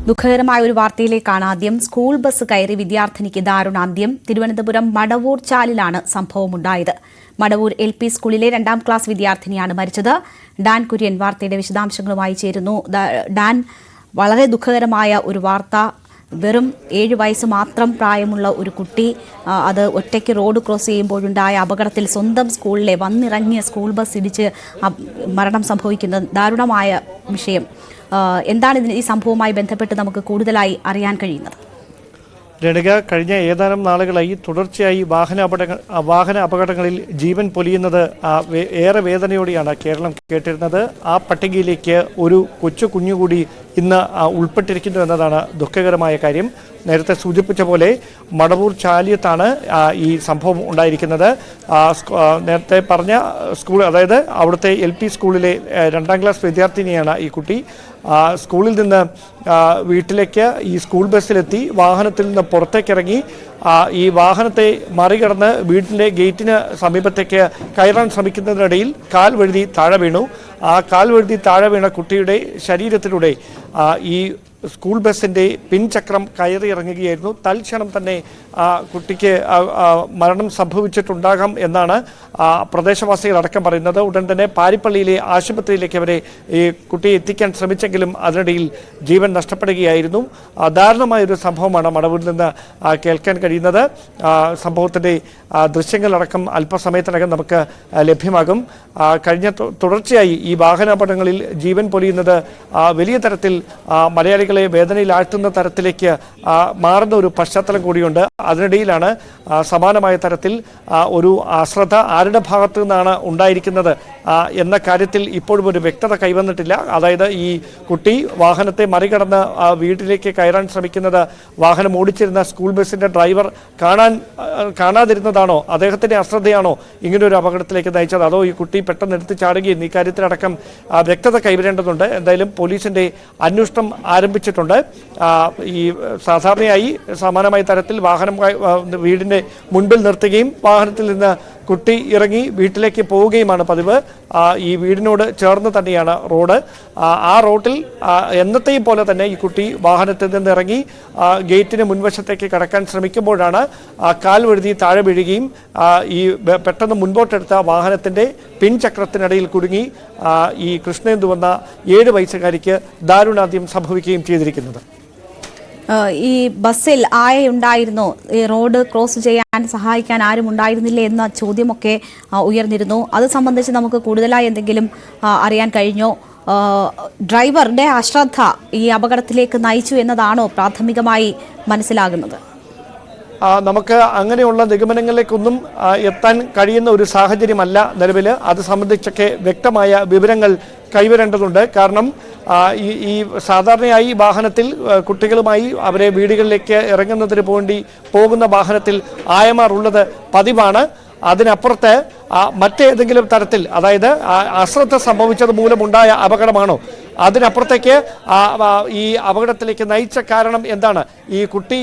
ദുഃഖകരമായ ഒരു വാർത്തയിലേക്കാണ് ആദ്യം. സ്കൂൾ ബസ് കയറി വിദ്യാർത്ഥിനിക്ക് ദാരുണാന്ത്യം. തിരുവനന്തപുരം മടവൂർ ചാലിലാണ് സംഭവമുണ്ടായത്. മടവൂർ LP സ്കൂളിലെ 2ാം ക്ലാസ് വിദ്യാർത്ഥിനിയാണ് മരിച്ചത്. ഡാൻ കുര്യൻ വാർത്തയുടെ വിശദാംശങ്ങളുമായി ചേരുന്നു. ഡാൻ, വളരെ ദുഃഖകരമായ ഒരു വാർത്ത. വെറും 7 വയസ്സ് മാത്രം പ്രായമുള്ള ഒരു കുട്ടി അത് ഒറ്റയ്ക്ക് റോഡ് ക്രോസ് ചെയ്യുമ്പോഴുണ്ടായ അപകടത്തിൽ സ്വന്തം സ്കൂളിലെ വന്നിറങ്ങിയ സ്കൂൾ ബസ് ഇടിച്ച് മരണം സംഭവിക്കുന്ന ദാരുണമായ വിഷയം. എന്താണ് ഈ സംഭവവുമായി ബന്ധപ്പെട്ട് നമുക്ക് കൂടുതലായി അറിയാൻ കഴിയുന്നത്? രണിക, കഴിഞ്ഞ ഏതാനും നാളുകളായി തുടർച്ചയായി വാഹന അപകടങ്ങളിൽ ജീവൻ പൊലിയുന്നത് ഏറെ വേദനയോടെയാണ് കേരളം കേട്ടിരുന്നത്. ആ പട്ടികയിലേക്ക് ഒരു കുഞ്ഞുകൂടി ഇന്ന് ഉൾപ്പെട്ടിരിക്കുന്നു എന്നതാണ് ദുഃഖകരമായ കാര്യം. നേരത്തെ സൂചിപ്പിച്ച പോലെ മടവൂർ ചാലിയത്താണ് ഈ സംഭവം ഉണ്ടായിരിക്കുന്നത്. നേരത്തെ പറഞ്ഞ സ്കൂൾ, അതായത് അവിടുത്തെ LP സ്കൂളിലെ 2ാം ക്ലാസ് വിദ്യാർത്ഥിനിയാണ് ഈ കുട്ടി. സ്കൂളിൽ നിന്ന് വീട്ടിലേക്ക് ഈ സ്കൂൾ ബസ്സിലെത്തി വാഹനത്തിൽ നിന്ന് പുറത്തേക്കിറങ്ങി ഈ വാഹനത്തെ മറികടന്ന് വീട്ടിലെ ഗേറ്റിന് സമീപത്തേക്ക് കയറാൻ ശ്രമിക്കുന്നതിനിടയിൽ കാൽ വഴുതി താഴെ വീണു. ആ കാൽ വഴുതി താഴെ വീണ കുട്ടിയുടെ ശരീരത്തിലൂടെ ഈ സ്കൂൾ ബസ്സിൻ്റെ പിൻചക്രം കയറി ഇറങ്ങുകയായിരുന്നു. തൽക്ഷണം തന്നെ കുട്ടിക്ക് മരണം സംഭവിച്ചിട്ടുണ്ടാകാം എന്നാണ് പ്രദേശവാസികൾ അടക്കം പറയുന്നത്. ഉടൻ തന്നെ പാരിപ്പള്ളിയിലെ ആശുപത്രിയിലേക്ക് അവരെ ഈ കുട്ടിയെ എത്തിക്കാൻ ശ്രമിച്ചെങ്കിലും അതിനിടയിൽ ജീവൻ നഷ്ടപ്പെടുകയായിരുന്നു. ദാരുണമായൊരു സംഭവമാണ് മടവൂരിൽ നിന്ന് കേൾക്കാൻ കഴിയുന്നത്. സംഭവത്തിൻ്റെ ദൃശ്യങ്ങളടക്കം അല്പസമയത്തിനകം നമുക്ക് ലഭ്യമാകും. കഴിഞ്ഞ തുടർച്ചയായി ഈ വാഹനാപകടങ്ങളിൽ ജീവൻ പൊലിയുന്നത് വലിയ തരത്തിൽ മലയാളികളെ വേദനയിലാഴ്ത്തുന്ന തരത്തിലേക്ക് മാറുന്ന ഒരു പശ്ചാത്തലം കൂടിയുണ്ട്. അതിനിടയിലാണ് സമാനമായ തരത്തിൽ ഒരു അശ്രദ്ധ ആരുടെ ഭാഗത്തു നിന്നാണ് ഉണ്ടായിരിക്കുന്നത് എന്ന കാര്യത്തിൽ ഇപ്പോഴും ഒരു വ്യക്തത കൈവന്നിട്ടില്ല. അതായത് ഈ കുട്ടി വാഹനത്തെ മറികടന്ന് വീട്ടിലേക്ക് കയറാൻ ശ്രമിക്കുന്നത് വാഹനം ഓടിച്ചിരുന്ന സ്കൂൾ ബസ്സിൻ്റെ ഡ്രൈവർ കാണാതിരുന്നതാണോ, അദ്ദേഹത്തിൻ്റെ അശ്രദ്ധയാണോ ഇങ്ങനൊരു അപകടത്തിലേക്ക് നയിച്ചത്, അതോ ഈ കുട്ടി പെട്ടെന്ന് എടുത്ത് ചാടുകയും ഈ കാര്യത്തിലടക്കം വ്യക്തത കൈവരേണ്ടതുണ്ട്. എന്തായാലും പോലീസിൻ്റെ അന്വേഷണം ആരംഭിച്ചിട്ടുണ്ട്. ഈ സാധാരണയായി സമാനമായ തരത്തിൽ വാഹനം വീടിൻ്റെ മുൻപിൽ നിർത്തുകയും വാഹനത്തിൽ നിന്ന് കുട്ടി ഇറങ്ങി വീട്ടിലേക്ക് പോവുകയുമാണ് പതിവ്. ഈ വീടിനോട് ചേർന്ന് തന്നെയാണ് റോഡ്. ആ റോഡിൽ എന്നത്തെയും പോലെ തന്നെ ഈ കുട്ടി വാഹനത്തിൽ നിന്ന് ഇറങ്ങി ഗേറ്റിന് മുൻവശത്തേക്ക് കടക്കാൻ ശ്രമിക്കുമ്പോഴാണ് കാൽ വഴുതി താഴെ വീഴുകയും ഈ പെട്ടെന്ന് മുൻപോട്ടെടുത്ത വാഹനത്തിൻ്റെ പിൻചക്രത്തിനിടയിൽ കുടുങ്ങി ഈ കൃഷ്ണേന്ദു എന്ന 7 വയസ്സുകാരിക്ക് ദാരുണാന്ത്യം സംഭവിക്കുകയും ചെയ്തിരിക്കുന്നത്. ഈ ബസ്സിൽ ആയുണ്ടായിരുന്നോ, ഈ റോഡ് ക്രോസ് ചെയ്യാൻ സഹായിക്കാൻ ആരും ഉണ്ടായിരുന്നില്ലേ എന്ന ചോദ്യമൊക്കെ ഉയർന്നിരുന്നു. അത് സംബന്ധിച്ച് നമുക്ക് കൂടുതലായി എന്തെങ്കിലും അറിയാൻ കഴിഞ്ഞോ? ഡ്രൈവറുടെ അശ്രദ്ധ ഈ അപകടത്തിലേക്ക് നയിച്ചു എന്നതാണോ പ്രാഥമികമായി മനസ്സിലാകുന്നത്? നമുക്ക് അങ്ങനെയുള്ള നിഗമനങ്ങളിലേക്കൊന്നും എത്താൻ കഴിയുന്ന ഒരു സാഹചര്യമല്ല നിലവിൽ. അത് സംബന്ധിച്ചൊക്കെ വ്യക്തമായ വിവരങ്ങൾ കൈവരേണ്ടതുണ്ട്. കാരണം ഈ സാധാരണയായി വാഹനത്തിൽ കുട്ടികളുമായി അവരെ വീടുകളിലേക്ക് ഇറങ്ങുന്നതിന് വേണ്ടി പോകുന്ന വാഹനത്തിൽ ആയമാർ ഉള്ളത് പതിവാണ്. അതിനപ്പുറത്ത് മറ്റേതെങ്കിലും തരത്തിൽ, അതായത് അശ്രദ്ധ സംഭവിച്ചത് മൂലമുണ്ടായ അപകടമാണോ, അതിനപ്പുറത്തേക്ക് ഈ അപകടത്തിലേക്ക് നയിച്ച കാരണം എന്താണ്? ഈ കുട്ടി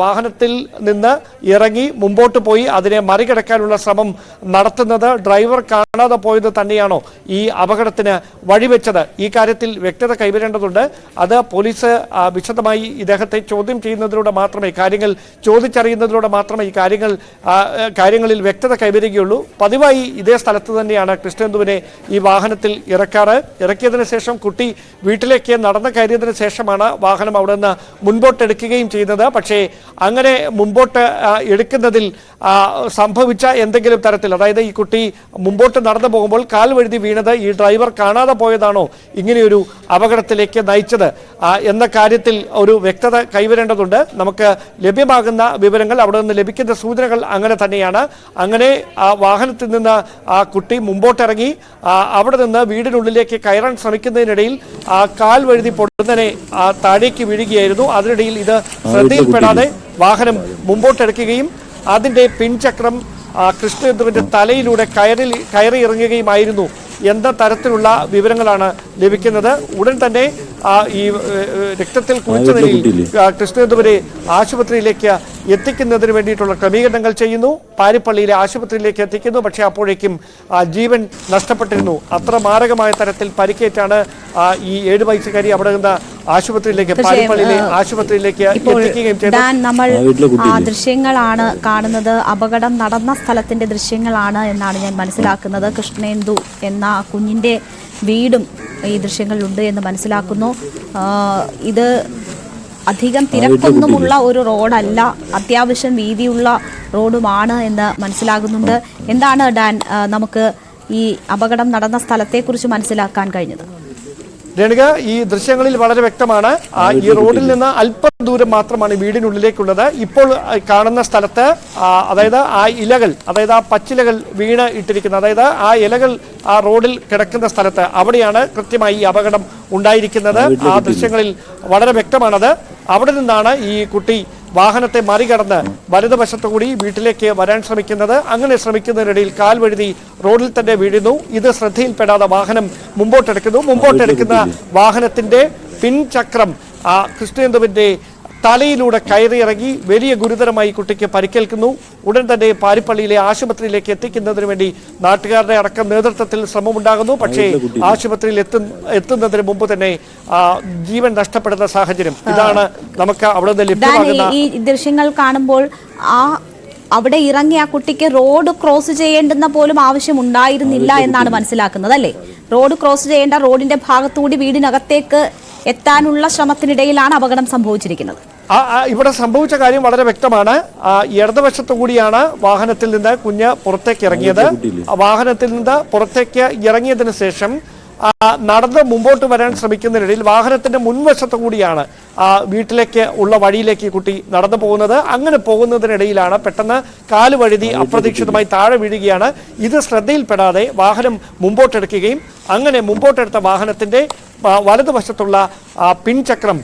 വാഹനത്തിൽ നിന്ന് ഇറങ്ങി മുമ്പോട്ട് പോയി അതിനെ മറികടക്കാനുള്ള ശ്രമം നടത്തുന്നത് ഡ്രൈവർ കാണാതെ പോയത് തന്നെയാണോ ഈ അപകടത്തിന് വഴിവെച്ചത്? ഈ കാര്യത്തിൽ വ്യക്തത കൈവരേണ്ടതുണ്ട്. അത് പോലീസ് വിശദമായി ഇദ്ദേഹത്തെ ചോദ്യം ചെയ്യുന്നതിലൂടെ മാത്രമേ, കാര്യങ്ങൾ ചോദിച്ചറിയുന്നതിലൂടെ മാത്രമേ ഈ കാര്യങ്ങളിൽ വ്യക്തത കൈവരികയുള്ളൂ. പതിവായി ഇതേ സ്ഥലത്ത് തന്നെയാണ് കൃഷ്ണേന്ദുവിനെ ഈ വാഹനത്തിൽ ഇറക്കിയതിനു ശേഷം കുട്ടി വീട്ടിലേക്ക് നടന്നു കയറിയതിനു ശേഷമാണ് വാഹനം അവിടെ നിന്ന് മുൻപോട്ടെടുക്കുകയും ചെയ്യുന്നത്. പക്ഷേ അങ്ങനെ മുൻപോട്ട് എടുക്കുന്നതിൽ സംഭവിച്ച എന്തെങ്കിലും തരത്തിൽ, അതായത് ഈ കുട്ടി മുമ്പോട്ട് നടന്നു പോകുമ്പോൾ കാൽ വഴുതി വീണത് ഈ ഡ്രൈവർ കാണാതെ പോയതാണോ ഇങ്ങനെയൊരു അപകടത്തിലേക്ക് നയിച്ചത് എന്ന കാര്യത്തിൽ ഒരു വ്യക്തത കൈവരേണ്ടതുണ്ട്. നമുക്ക് ലഭ്യമാകുന്ന വിവരങ്ങൾ, അവിടെ നിന്ന് ലഭിക്കുന്ന സൂചനകൾ അങ്ങനെ തന്നെയാണ്. അങ്ങനെ വാഹനത്തിൽ നിന്ന് ആ കുട്ടി മുമ്പോട്ടിറങ്ങി അവിടെ നിന്ന് വീടിനുള്ളിലേക്ക് കയറാൻ ശ്രമിക്കുന്നതിനിടയിൽ കാൽ വഴുതി പൊടുന്നനെ താഴേക്ക് വീഴുകയായിരുന്നു. അതിനിടയിൽ ഇത് ശ്രദ്ധയിൽപ്പെടാതെ വാഹനം മുമ്പോട്ടെടുക്കുകയും അതിൻ്റെ പിൻചക്രം കൃഷ്ണേന്ദുവിൻ്റെ തലയിലൂടെ കയറി ഇറങ്ങുകയുമായിരുന്നു എന്ന തരത്തിലുള്ള വിവരങ്ങളാണ് ലഭിക്കുന്നത്. ഉടൻ തന്നെ ഈ രക്തത്തിൽ കുളിച്ച നിലയിൽ കൃഷ്ണേന്ദുവിനെ ആശുപത്രിയിലേക്ക് എത്തിക്കുന്നതിന് വേണ്ടിയിട്ടുള്ള ക്രമീകരണങ്ങൾ ചെയ്യുന്നു. പാരിപ്പള്ളിയിലെ ആശുപത്രിയിലേക്ക് എത്തിക്കുന്നു. പക്ഷേ അപ്പോഴേക്കും ജീവൻ നഷ്ടപ്പെട്ടിരുന്നു. അത്ര മാരകമായ തരത്തിൽ പരിക്കേറ്റാണ് ഈ 7 വയസ്സുകാരി അവിടെ നിന്ന് ആശുപത്രിയിലേക്ക് പാരിപ്പള്ളിയിലെ ആശുപത്രിയിലേക്ക് എത്തിക്കുകയും ചെയ്തു. നമ്മൾ ദൃശ്യങ്ങളാണ് കാണുന്നത്, അപകടം നടന്ന സ്ഥലത്തിന്റെ ദൃശ്യങ്ങളാണ് എന്നാണ് ഞാൻ മനസ്സിലാക്കുന്നത്. കൃഷ്ണേന്ദു എന്ന കുഞ്ഞിന്റെ വീടും ഈ ദൃശ്യങ്ങളിലുണ്ട് എന്ന് മനസ്സിലാക്കുന്നു. ഇത് അധികം തിരക്കൊന്നുമുള്ള ഒരു റോഡല്ല, അത്യാവശ്യം വീതിയുള്ള റോഡുമാണ് എന്ന് മനസ്സിലാകുന്നുണ്ട്. എന്താണ് ഡാൻ നമുക്ക് ഈ അപകടം നടന്ന സ്ഥലത്തെക്കുറിച്ച് മനസ്സിലാക്കാൻ കഴിഞ്ഞത്? രേണുക, ഈ ദൃശ്യങ്ങളിൽ വളരെ വ്യക്തമാണ്. ഈ റോഡിൽ നിന്ന് അല്പം ദൂരം മാത്രമാണ് വീടിനുള്ളിലേക്കുള്ളത്. ഇപ്പോൾ കാണുന്ന സ്ഥലത്ത് അതായത് ആ ഇലകൾ, അതായത് ആ പച്ചിലകൾ വീണ് ഇട്ടിരിക്കുന്നത്, അതായത് ആ ഇലകൾ ആ റോഡിൽ കിടക്കുന്ന സ്ഥലത്ത് അവിടെയാണ് കൃത്യമായി ഈ അപകടം ഉണ്ടായിരിക്കുന്നത്. ആ ദൃശ്യങ്ങളിൽ വളരെ വ്യക്തമാണത്. അവിടെ നിന്നാണ് ഈ കുട്ടി വാഹനത്തെ മറികടന്ന് വലതുവശത്തുകൂടി വീട്ടിലേക്ക് വരാൻ ശ്രമിക്കുന്നത്. അങ്ങനെ ശ്രമിക്കുന്നതിനിടയിൽ കാൽ വഴുതി റോഡിൽ തന്നെ വീഴുന്നു. ഇത് ശ്രദ്ധയിൽപ്പെടാതെ വാഹനം മുമ്പോട്ടെടുക്കുന്ന വാഹനത്തിന്റെ പിൻചക്രം കൃഷ്ണേന്ദുവിന്റെ തലയിലൂടെ കയറിയിറങ്ങി വലിയ ഗുരുതരമായി കുട്ടിക്ക് പരിക്കേൽക്കുന്നു. ഉടൻ തന്നെ പാരിപ്പള്ളിയിലെ ആശുപത്രിയിലേക്ക് എത്തിക്കുന്നതിന് വേണ്ടി നാട്ടുകാരുടെ അടക്കം നേതൃത്വത്തിൽ ശ്രമമുണ്ടാകുന്നു. പക്ഷേ ആശുപത്രിയിൽ എത്തുന്നതിന് മുമ്പ് തന്നെ ജീവൻ നഷ്ടപ്പെടുന്ന സാഹചര്യം ഇതാണ് നമുക്ക് അവിടെ നിന്ന് ലഭ്യമാകുന്ന. ഈ ദൃശ്യങ്ങൾ കാണുമ്പോൾ അവിടെ ഇറങ്ങിയ ആ കുട്ടിക്ക് റോഡ് ക്രോസ് ചെയ്യേണ്ടുന്ന പോലും ആവശ്യമുണ്ടായിരുന്നില്ല എന്നാണ് മനസ്സിലാക്കുന്നത്, അല്ലേ? റോഡ് ക്രോസ് ചെയ്യേണ്ട റോഡിന്റെ ഭാഗത്തുകൂടി വീടിനകത്തേക്ക് എത്താനുള്ള ശ്രമത്തിനിടയിലാണ് അപകടം സംഭവിച്ചിരിക്കുന്നത്. ഇവിടെ സംഭവിച്ച കാര്യം വളരെ വ്യക്തമാണ്. ഇടതുവശത്തു കൂടിയാണ് വാഹനത്തിൽ നിന്ന് കുഞ്ഞ് പുറത്തേക്ക് ഇറങ്ങിയത്. വാഹനത്തിൽ നിന്ന് പുറത്തേക്ക് ഇറങ്ങിയതിനു ശേഷം നടന്ന് മുമ്പോട്ട് വരാൻ ശ്രമിക്കുന്നതിനിടയിൽ വാഹനത്തിന്റെ മുൻവശത്തു കൂടിയാണ് വീട്ടിലേക്ക് ഉള്ള വഴിയിലേക്ക് കുട്ടി നടന്നു പോകുന്നത്. അങ്ങനെ പോകുന്നതിനിടയിലാണ് പെട്ടെന്ന് കാല് വഴുതി അപ്രതീക്ഷിതമായി താഴെ വീഴുകയാണ്. ഇത് ശ്രദ്ധയിൽപ്പെടാതെ വാഹനം മുമ്പോട്ടെടുക്കുകയും അങ്ങനെ മുമ്പോട്ടെടുത്ത വാഹനത്തിന്റെ വലതുവശത്തുള്ള പിൻചക്രം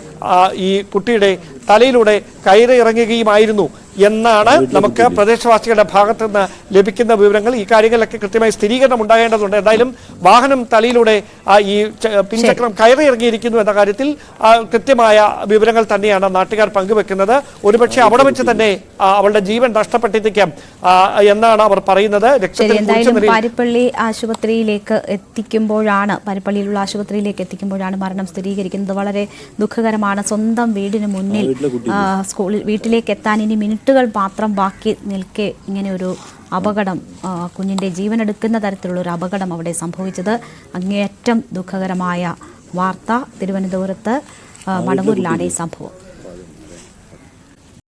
ഈ കുട്ടിയുടെ തലയിലൂടെ കയറി ഇറങ്ങുകയുമായിരുന്നു എന്നാണ് നമുക്ക് പ്രദേശവാസികളുടെ ഭാഗത്തു നിന്ന് ലഭിക്കുന്ന വിവരങ്ങൾ. ഈ കാര്യങ്ങളിലൊക്കെ കൃത്യമായി സ്ഥിരീകരണം ഉണ്ടാകേണ്ടതുണ്ട്. എന്തായാലും വാഹനം തലയിലൂടെ ഈ പിൻചക്രം കയറി ഇറങ്ങിയിരിക്കുന്നു എന്ന കാര്യത്തിൽ കൃത്യമായ വിവരങ്ങൾ തന്നെയാണ് നാട്ടുകാർ പങ്കുവെക്കുന്നത്. ഒരുപക്ഷെ അവിടെ വെച്ച് തന്നെ അവളുടെ ജീവൻ നഷ്ടപ്പെട്ടിരിക്കാം എന്നാണ് അവർ പറയുന്നത്. പാരിപ്പള്ളി ആശുപത്രിയിലേക്ക് എത്തിക്കുമ്പോഴാണ് മരണം സ്ഥിരീകരിക്കുന്നത്. വളരെ ദുഃഖകരമാണ്. സ്വന്തം വീടിന് മുന്നിൽ വീട്ടിലേക്ക് എത്താൻ ഇനി മിനിറ്റുകൾ മാത്രം ബാക്കി നിൽക്കെ ഇങ്ങനെ ഒരു അപകടം, കുഞ്ഞിൻ്റെ ജീവനെടുക്കുന്ന തരത്തിലുള്ള ഒരു അപകടം അവിടെ സംഭവിച്ചത് അങ്ങേയറ്റം ദുഃഖകരമായ വാർത്ത. തിരുവനന്തപുരത്ത് മടവൂരിലാണ് ഈ സംഭവം.